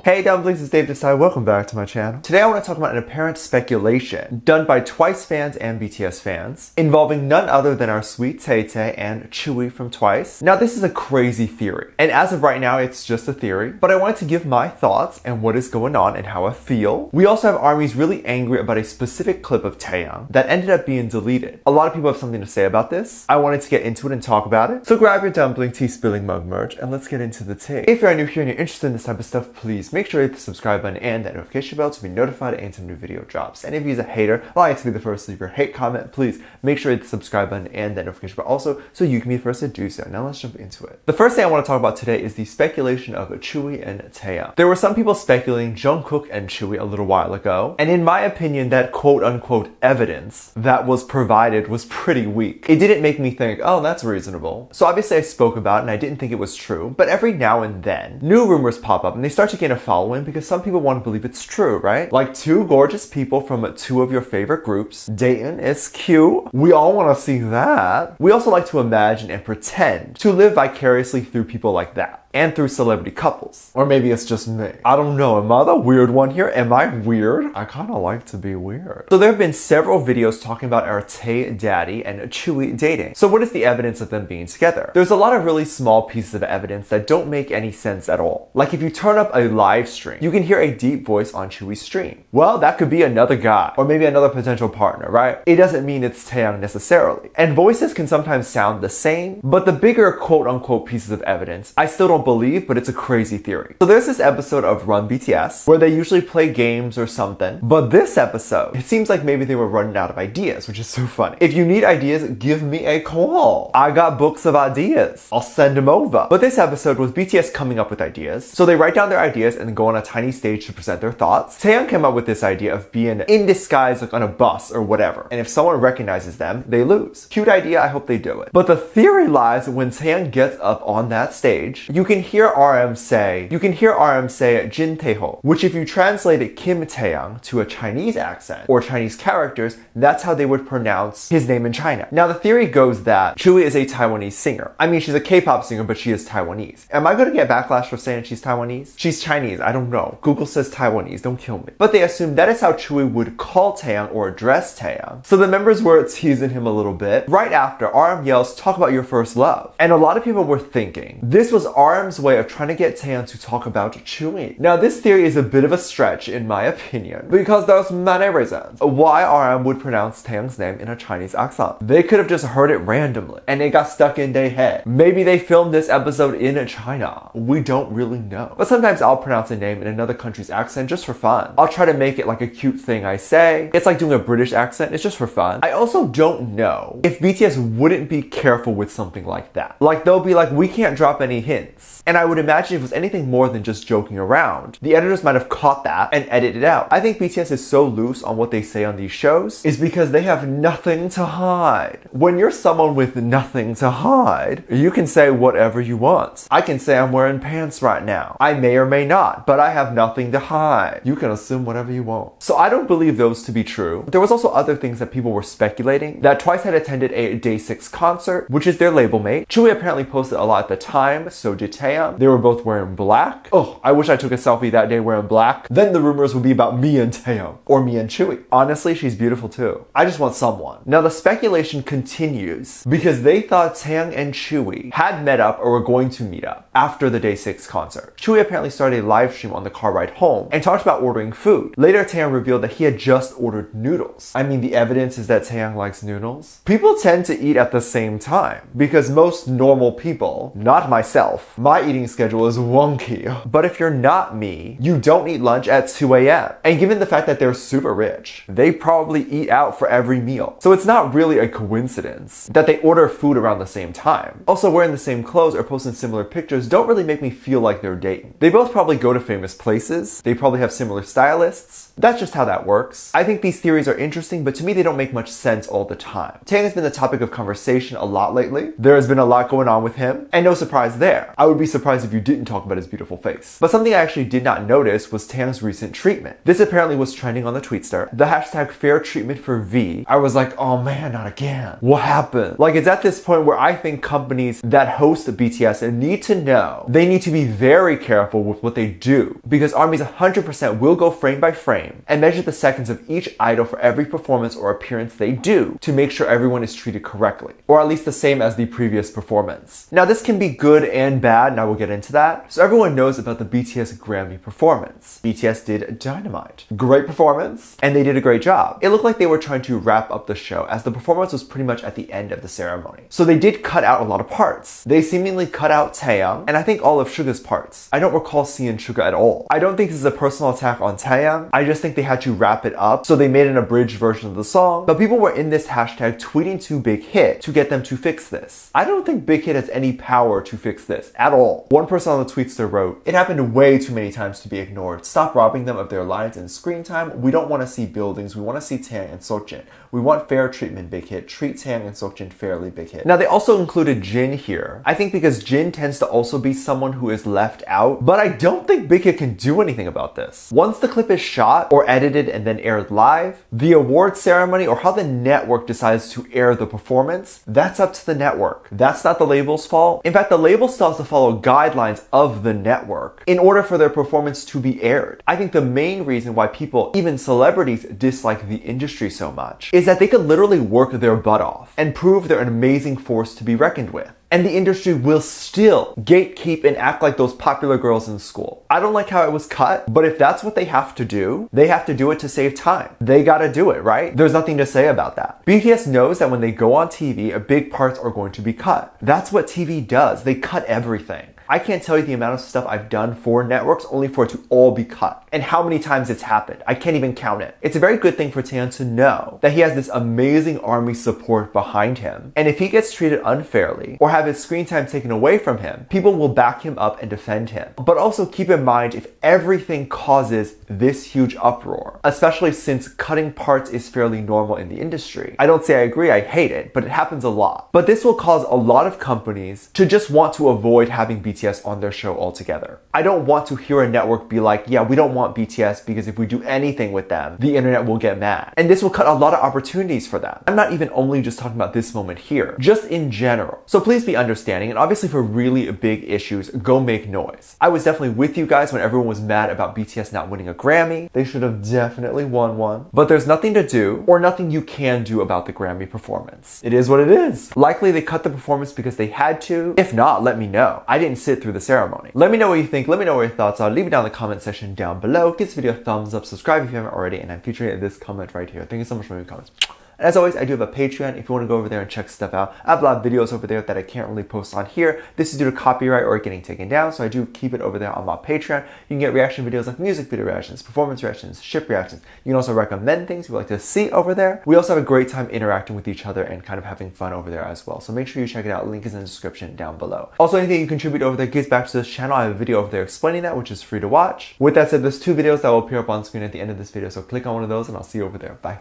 Hey dumplings, it's Dave Desai. Welcome back to my channel. Today I want to talk about an apparent speculation done by Twice fans and BTS fans involving none other than our sweet Tay and Tzuyu from Twice. Now this is a crazy theory, and as of right now it's just a theory, but I wanted to give my thoughts and what is going on and how I feel. We also have ARMYs really angry about a specific clip of Taehyung that ended up being deleted. A lot of people have something to say about this. I wanted to get into it and talk about it. So grab your dumpling tea spilling mug merch and let's get into the tea. If you're new here and you're interested in this type of stuff, please make sure you hit the subscribe button and that notification bell to be notified anytime a new video drops. And if you're a hater, like to be the first to leave your hate comment, please make sure you hit the subscribe button and that notification bell also so you can be the first to do so. Now let's jump into it. The first thing I want to talk about today is the speculation of Tzuyu and Taehyung. There were some people speculating Jungkook and Tzuyu a little while ago, and in my opinion that quote-unquote evidence that was provided was pretty weak. It didn't make me think, oh, that's reasonable. So obviously I spoke about it and I didn't think it was true, but every now and then new rumors pop up and they start to gain a following because some people want to believe it's true, right? Like two gorgeous people from two of your favorite groups dating is cute. We all want to see that. We also like to imagine and pretend to live vicariously through people like that. And through celebrity couples. Or maybe it's just me. I don't know. Am I the weird one here? Am I weird? I kind of like to be weird. So there have been several videos talking about our Tae daddy and Tzuyu dating. So what is the evidence of them being together? There's a lot of really small pieces of evidence that don't make any sense at all. Like if you turn up a live stream, you can hear a deep voice on Tsuyu's stream. Well, that could be another guy or maybe another potential partner, right? It doesn't mean it's Taehyung necessarily. And voices can sometimes sound the same, but the bigger quote-unquote pieces of evidence, I still don't believe, but it's a crazy theory. So there's this episode of Run BTS where they usually play games or something, but this episode, it seems like maybe they were running out of ideas, which is so funny. If you need ideas, give me a call. I got books of ideas. I'll send them over. But this episode was BTS coming up with ideas. So they write down their ideas and then go on a tiny stage to present their thoughts. Taehyung came up with this idea of being in disguise like on a bus or whatever. And if someone recognizes them, they lose. Cute idea, I hope they do it. But the theory lies when Taehyung gets up on that stage, you can hear RM say Jin Taeho, which if you translated Kim Taehyung to a Chinese accent or Chinese characters, that's how they would pronounce his name in China. Now the theory goes that Tzuyu is a Taiwanese singer. I mean, she's a K-pop singer, but she is Taiwanese. Am I going to get backlash for saying she's Taiwanese? She's Chinese, I don't know. Google says Taiwanese, don't kill me. But they assume that is how Tzuyu would call Taehyung or address Taehyung. So the members were teasing him a little bit. Right after, RM yells, talk about your first love. And a lot of people were thinking this was RM's way of trying to get Taehyung to talk about Tzuyu. Now this theory is a bit of a stretch in my opinion because there's many reasons why RM would pronounce Taehyung's name in a Chinese accent. They could have just heard it randomly and it got stuck in their head. Maybe they filmed this episode in China. We don't really know. But sometimes I'll pronounce a name in another country's accent just for fun. I'll try to make it like a cute thing I say. It's like doing a British accent. It's just for fun. I also don't know if BTS wouldn't be careful with something like that. Like they'll be like, we can't drop any hints. And I would imagine if it was anything more than just joking around, the editors might have caught that and edited it out. I think BTS is so loose on what they say on these shows is because they have nothing to hide. When you're someone with nothing to hide, you can say whatever you want. I can say I'm wearing pants right now. I may or may not, but I have nothing to hide. You can assume whatever you want. So I don't believe those to be true. There was also other things that people were speculating that Twice had attended a Day 6 concert, which is their label mate. Tzuyu apparently posted a lot at the time, so did Taehyung. They were both wearing black. Oh, I wish I took a selfie that day wearing black. Then the rumors would be about me and Taehyung or me and Tzuyu. Honestly, she's beautiful too. I just want someone. Now the speculation continues because they thought Taehyung and Tzuyu had met up or were going to meet up after the Day 6 concert. Tzuyu apparently started a live stream on the car ride home and talked about ordering food. Later, Taehyung revealed that he had just ordered noodles. I mean, the evidence is that Taehyung likes noodles. People tend to eat at the same time because most normal people, not myself, my eating schedule is wonky. But if you're not me, you don't eat lunch at 2 a.m. And given the fact that they're super rich, they probably eat out for every meal. So it's not really a coincidence that they order food around the same time. Also, wearing the same clothes or posting similar pictures don't really make me feel like they're dating. They both probably go to famous places. They probably have similar stylists. That's just how that works. I think these theories are interesting, but to me they don't make much sense all the time. Taehyung has been the topic of conversation a lot lately. There has been a lot going on with him, and no surprise there. I would be surprised if you didn't talk about his beautiful face. But something I actually did not notice was Taehyung's recent treatment. This apparently was trending on the Tweetster. The hashtag FairTreatmentForV. I was like, oh man, not again. What happened? Like, it's at this point where I think companies that host the BTS need to know they need to be very careful with what they do, because ARMY's 100% will go frame by frame and measure the seconds of each idol for every performance or appearance they do to make sure everyone is treated correctly, or at least the same as the previous performance. Now, this can be good and bad, and I will get into that. So everyone knows about the BTS Grammy performance. BTS did Dynamite. Great performance, and they did a great job. It looked like they were trying to wrap up the show as the performance was pretty much at the end of the ceremony. So they did cut out a lot of parts. They seemingly cut out Taehyung, and I think all of Suga's parts. I don't recall seeing Suga at all. I don't think this is a personal attack on Taehyung. I just think they had to wrap it up, so they made an abridged version of the song. But people were in this hashtag tweeting to Big Hit to get them to fix this. I don't think Big Hit has any power to fix this at all. One person on the Tweetster wrote, "It happened way too many times to be ignored. Stop robbing them of their lines and screen time. We don't want to see buildings. We want to see Taehyung and Seokjin. We want fair treatment, Big Hit. Treat Taehyung and Seokjin fairly, Big Hit." Now, they also included Jin here. I think because Jin tends to also be someone who is left out, but I don't think Big Hit can do anything about this. Once the clip is shot or edited and then aired live, the award ceremony or how the network decides to air the performance, that's up to the network. That's not the label's fault. In fact, the label still has to follow guidelines of the network in order for their performance to be aired. I think the main reason why people, even celebrities, dislike the industry so much is that they could literally work their butt off and prove they're an amazing force to be reckoned with, and the industry will still gatekeep and act like those popular girls in school. I don't like how it was cut, but if that's what they have to do it to save time. They gotta do it, right? There's nothing to say about that. BTS knows that when they go on TV, big parts are going to be cut. That's what TV does. They cut everything. I can't tell you the amount of stuff I've done for networks only for it to all be cut, and how many times it's happened. I can't even count it. It's a very good thing for Taehyung to know that he has this amazing ARMY support behind him, and if he gets treated unfairly or have his screen time taken away from him, people will back him up and defend him. But also keep in mind, if everything causes this huge uproar, especially since cutting parts is fairly normal in the industry. I don't say I agree, I hate it, but it happens a lot. But this will cause a lot of companies to just want to avoid having BTS on their show altogether. I don't want to hear a network be like, yeah, we don't want BTS because if we do anything with them, the internet will get mad. And this will cut a lot of opportunities for them. I'm not even only just talking about this moment here, just in general. So please be understanding, and obviously for really big issues, go make noise. I was definitely with you guys when everyone was mad about BTS not winning a Grammy. They should have definitely won one. But there's nothing to do, or nothing you can do about the Grammy performance. It is what it is. Likely they cut the performance because they had to. If not, let me know. I didn't sit through the ceremony. Let me know what you think. Let me know what your thoughts are. Leave it down in the comment section down below. Give this video a thumbs up. Subscribe if you haven't already. And I'm featuring this comment right here. Thank you so much for your comments. And as always, I do have a Patreon if you want to go over there and check stuff out. I have a lot of videos over there that I can't really post on here. This is due to copyright or getting taken down, so I do keep it over there on my Patreon. You can get reaction videos like music video reactions, performance reactions, ship reactions. You can also recommend things you like to see over there. We also have a great time interacting with each other and kind of having fun over there as well. So make sure you check it out. Link is in the description down below. Also, anything you contribute over there gives back to this channel. I have a video over there explaining that, which is free to watch. With that said, there's 2 videos that will appear up on screen at the end of this video, so click on one of those and I'll see you over there. Bye.